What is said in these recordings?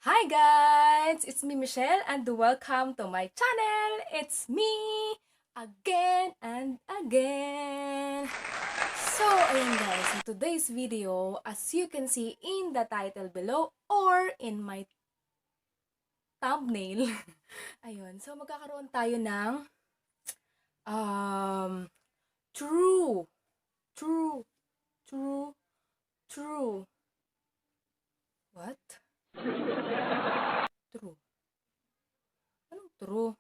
Hi guys! It's me Michelle and welcome to my channel! It's me again and again! So, ayan guys, in today's video, as you can see in the title below or in my thumbnail, ayun, so magkakaroon tayo ng um, true, true, true, true. What? True. Anong true?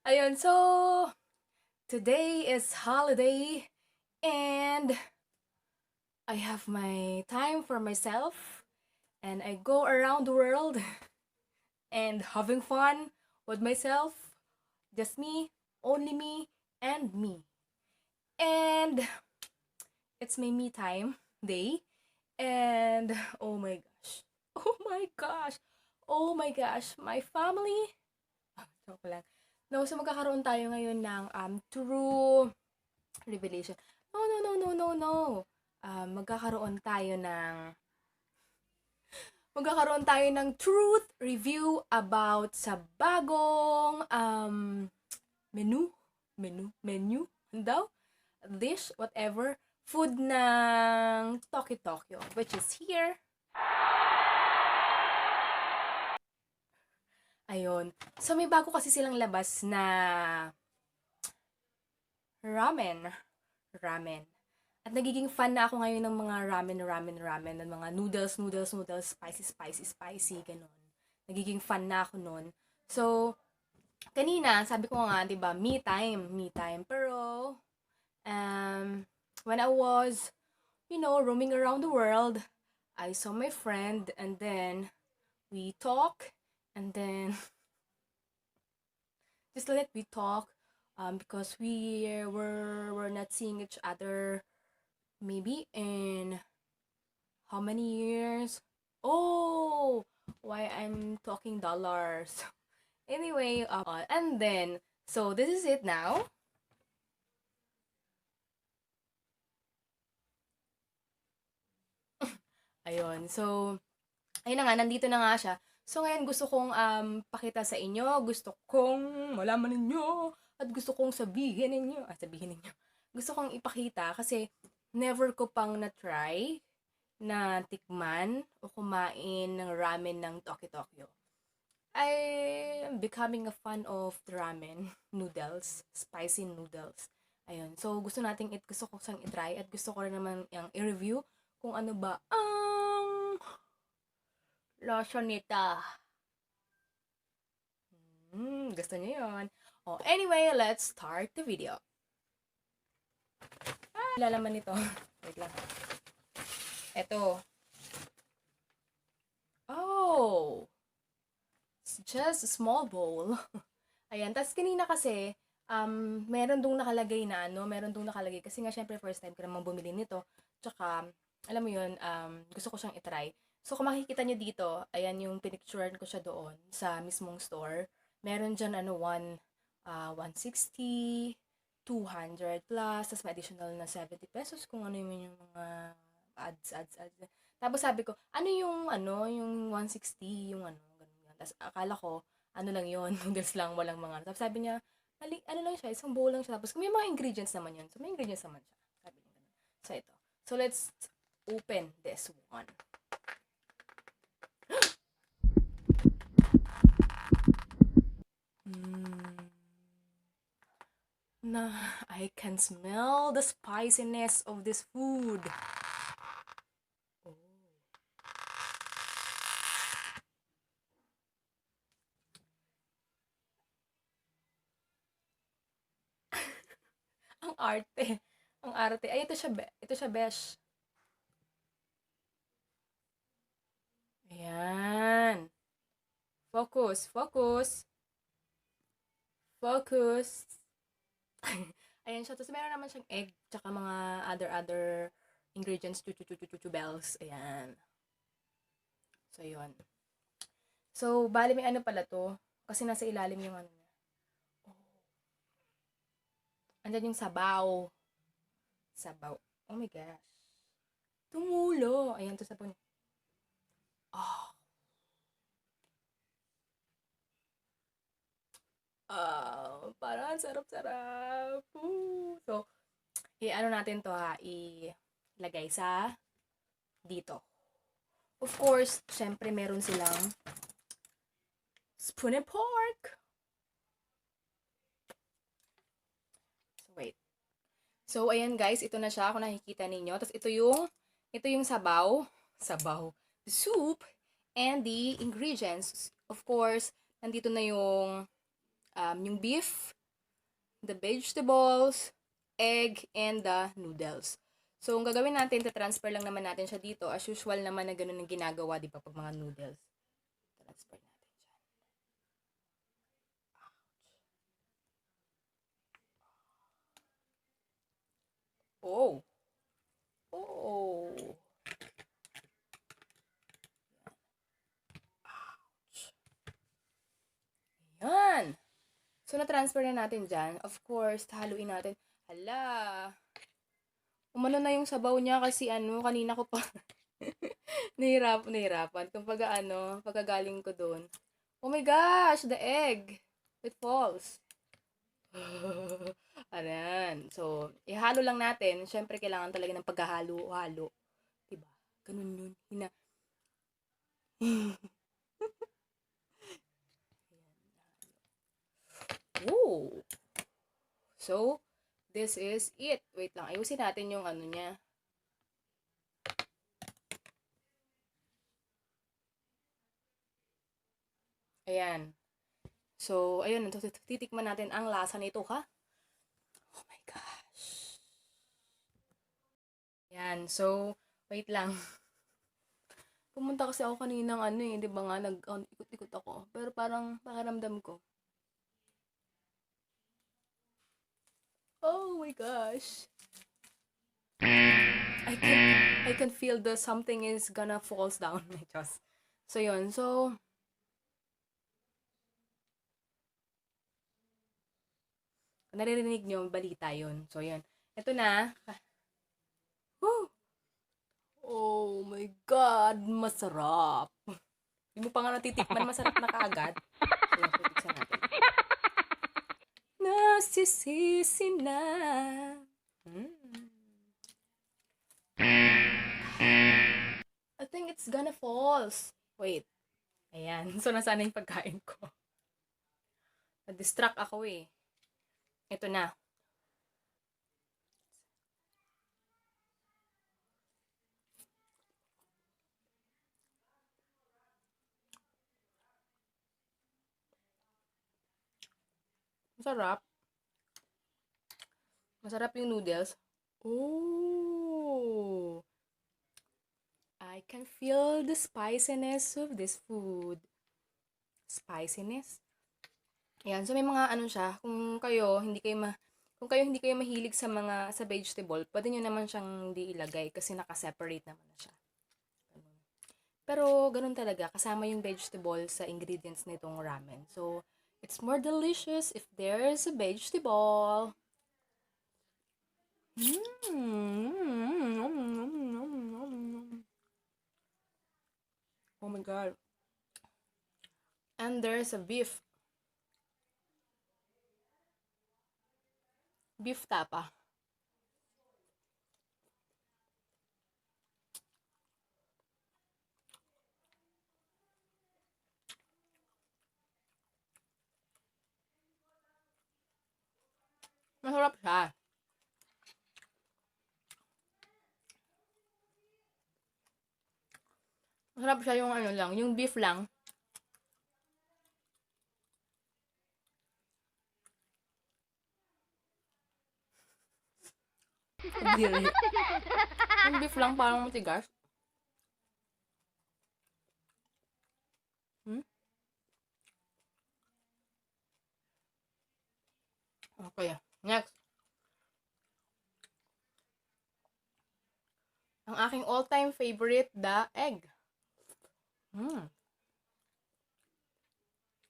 Ayun, so today is holiday and I have my time for myself and I go around the world and having fun with myself. Just me, only me, and me. And it's my me time day. And oh my gosh. Oh my gosh. Oh my gosh. My family. Joke lang. No, so magkakaroon tayo ngayon ng true revelation. No, no, no, no, no, no. Magkakaroon tayo ng truth review about sa bagong menu daw, dish, whatever, food ng Tokyo, which is here. Ayun. So, may bago kasi silang labas na ramen. At nagiging fan na ako ngayon ng mga ramen, ng mga noodles, spicy, ganun. Nagiging fan na ako nun. So, kanina, sabi ko nga, di ba, me time. Pero, when I was, roaming around the world, I saw my friend, and then, we talk, and then, just let we talk, because we're not seeing each other maybe in how many years? Oh, why I'm talking dollars. Anyway, and then, so this is it now. Ayun, so, ayun na nga, nandito na nga siya. So, ngayon gusto kong pakita sa inyo, gusto kong malaman ninyo, at gusto kong sabihin ninyo. Gusto kong ipakita kasi never ko pang na-try na tikman o kumain ng ramen ng Tokyo. I am becoming a fan of the ramen noodles, spicy noodles. Ayun. So, gusto ko siyang i-try at gusto ko rin naman yung i-review kung ano ba ang lasa nita. Gusto niyo yun. Oh, anyway, let's start the video. Lalaman nito. Wait lang. Ito. Oh! It's just a small bowl. Ayan. Tapos kanina kasi, meron dong nakalagay kasi nga syempre first time ko namang bumili nito. Tsaka, alam mo yun, gusto ko siyang itry. So, kung makikita nyo dito, ayan yung pinicturean ko siya doon sa mismong store. Meron dyan, 160, 200 plus, tapos may additional na 70 pesos kung ano yung mga ads. Tapos sabi ko, yung 160, yung ganun. Tapos akala ko, ano lang yun, noodles lang, walang mga. Tapos sabi niya, ano lang siya, isang bowl lang siya. Tapos may mga ingredients naman yun. So, may ingredients naman siya. Sabi niya ganun. So, ito. So, let's open this one. I can smell the spiciness of this food. Oh. Ang arte. Ang arte. Ay, ito siya, besh. Ayan. Focus. Ayan siya. Tapos meron naman siyang egg, tsaka mga other ingredients, chuchu bells. Ayan. So, yun. So, bali may ano pala to. Kasi nasa ilalim yung ano niya. Oh. Andyan yung sabaw. Oh my gosh. Tumulo. Ayan, to sabon. Parang sarap-sarap. So, i-ano natin to ha, ilagay sa dito. Of course, syempre meron silang spoon and pork. So, wait. So, ayan guys, ito na siya kung nakikita ninyo. Tapos ito yung sabaw, the soup, and the ingredients. Of course, nandito na yung beef, the vegetables, egg, and the noodles. So, ang gagawin natin, transfer lang naman natin siya dito. As usual naman na ganun ang ginagawa, di ba, pag mga noodles. Transfer natin siya. Oh! Oh! Yan! So, na-transfer na natin dyan. Of course, haluin natin. Hala! Umano na yung sabaw niya kasi kanina ko pa nahirapan. Kumbaga pagkagaling ko doon. Oh my gosh, the egg. It falls. Ayan. So, ihalo lang natin. Siyempre, kailangan talaga ng paghahalo-halo. Diba? Ganun yun. Ooh. So, this is it. Wait lang. Ayusin natin yung niya. Ayan. So, ayun. Titikman natin ang lasa nito, ha? Oh my gosh. Ayan. So, wait lang. Pumunta kasi ako kaninang di ba nga, ikot-ikot ako. Pero parang pakiramdam ko. Oh my gosh. I can feel the something is gonna falls down. Just. So, yun. So, naririnig nyo, balita yun. So, yun. Ito na. Woo! Oh my God! Masarap! Hindi mo pa nga natitikman, masarap na kaagad. So, yun, titiksan natin. Nasisisi na. I think it's gonna falls. Wait. Ayan. So, nasaan na yung pagkain ko? Na-distract ako eh. Ito na. Masarap. Masarap yung noodles. Oh! I can feel the spiciness of this food. Spiciness? Ayan, so may mga siya, kung kayo hindi kayo mahilig sa vegetable, pwede nyo naman siyang hindi ilagay kasi naka-separate naman na siya. Pero ganun talaga, kasama yung vegetable sa ingredients nitong ramen. So, it's more delicious if there's a vegetable. Oh my God. And there's a beef. Beef tapa. Masarap siya. Masarap siya yung yung beef lang. Kadiri. Yung beef lang parang matigas. Okay, next. Ang aking all-time favorite, the egg.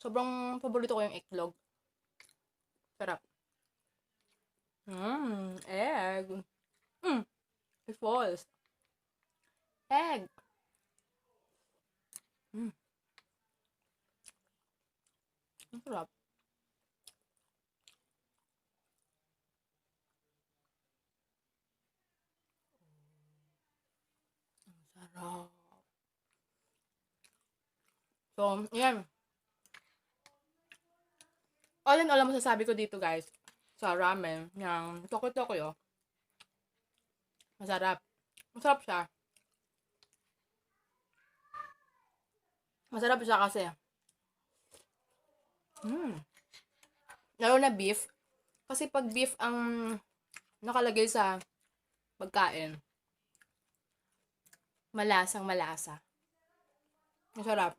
Sobrang paborito ko yung eggnog. Sarap. Egg. It falls. Egg. Sarap. So, yan. All in all, ang masasabi ko dito guys, sa ramen ng Tokyo, masarap. Masarap siya. Masarap siya kasi, lalo na beef. Kasi pag beef ang nakalagay sa pagkain, malasang malasa. Masarap.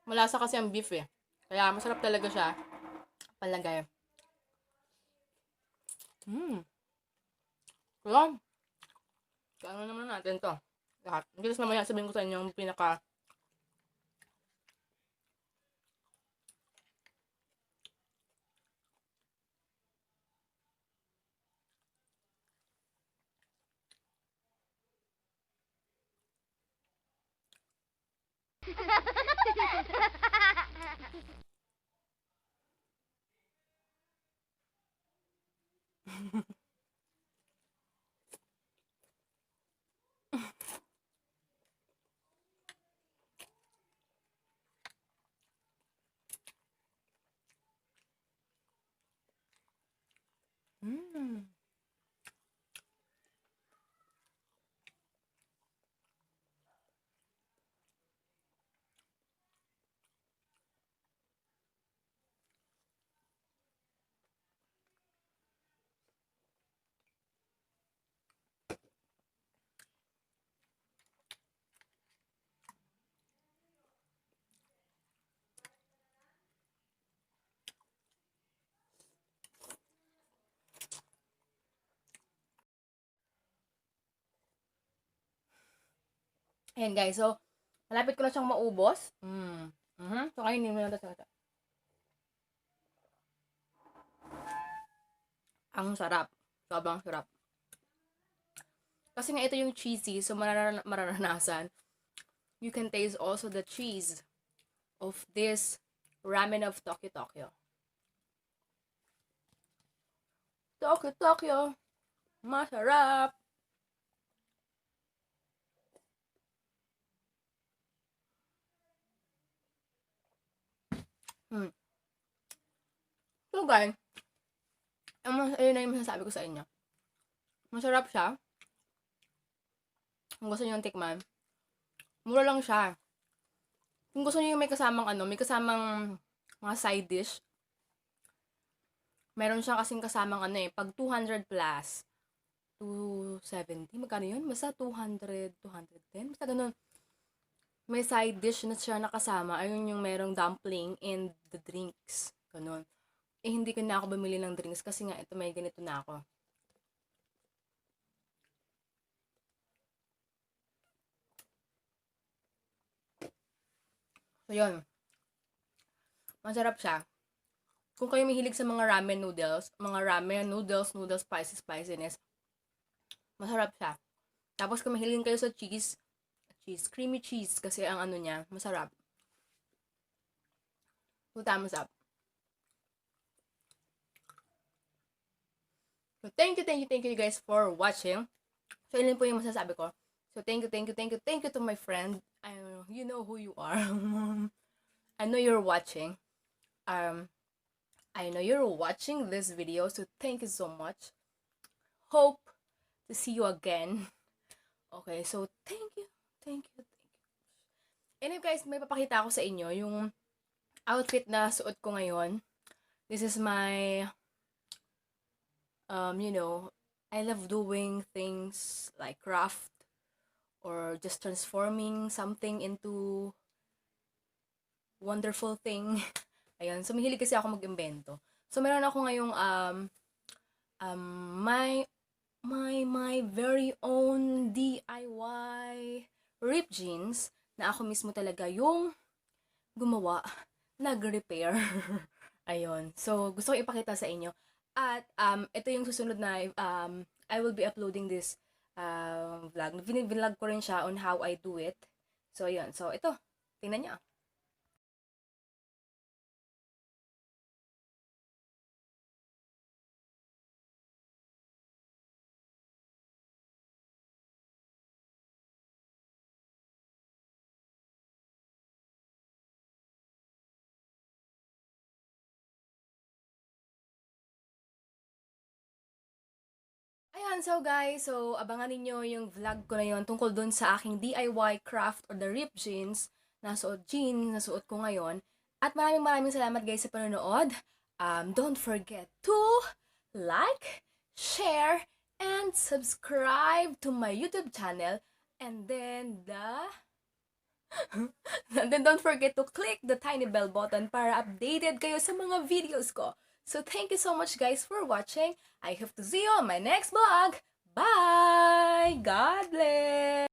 Malasa kasi ang beef eh. Kaya masarap talaga siya palagay. So, ano naman natin to? Lahat. Hindi kasi mamaya sabihin ko sa inyo yung pinaka ayan guys, so malapit ko na siyang maubos. So kainin mo na ito. Ang sarap. Sobrang sarap. Kasi nga ito yung cheesy, so mararanasan. You can taste also the cheese of this ramen of Tokyo. Tokyo. Masarap. So guys, ayun na yung masasabi ko sa inyo. Masarap siya. Kung gusto niyo yung tikman, mura lang siya. Kung gusto niyo yung may kasamang may kasamang mga side dish, meron siya kasing kasamang pag 200 plus, 270, magkano yun? Basta 200, 210, basta ganun. May side dish na siya nakasama, ayun yung merong dumpling and the drinks, ganun. Hindi ko na ako bumili ng drinks kasi nga ito may ganito na ako. So, yun. Masarap siya. Kung kayo mahilig sa mga ramen noodles, spiciness, masarap siya. Tapos kung mahilig kayo sa cheese, creamy cheese kasi ang niya, masarap. So, thumbs up. So, thank you guys for watching. So, yun po yung masasabi ko. So, thank you to my friend. You know who you are. I know you're watching. I know you're watching this video, so thank you so much. Hope to see you again. Okay, so thank you. And if guys, may papakita ako sa inyo yung outfit na suot ko ngayon. This is my, I love doing things like craft or just transforming something into wonderful thing. Ayun, so mahilig kasi ako mag-imbento. So meron ako ngayong my very own DIY ripped jeans na ako mismo talaga yung gumawa, nag-repair. Ayun. So gusto ko ipakita sa inyo. At ito yung susunod na I will be uploading this vlog. Vlog ko rin siya on how I do it. So ayun. So ito, tingnan niyo. Ayan, so guys, so abangan ninyo yung vlog ko na yun tungkol dun sa aking DIY craft or the ripped jeans na suot ko ngayon. At maraming salamat guys sa panonood. Don't forget to like, share, and subscribe to my YouTube channel. And then and then don't forget to click the tiny bell button para updated kayo sa mga videos ko. So thank you so much guys for watching. I hope to see you on my next vlog. Bye! God bless!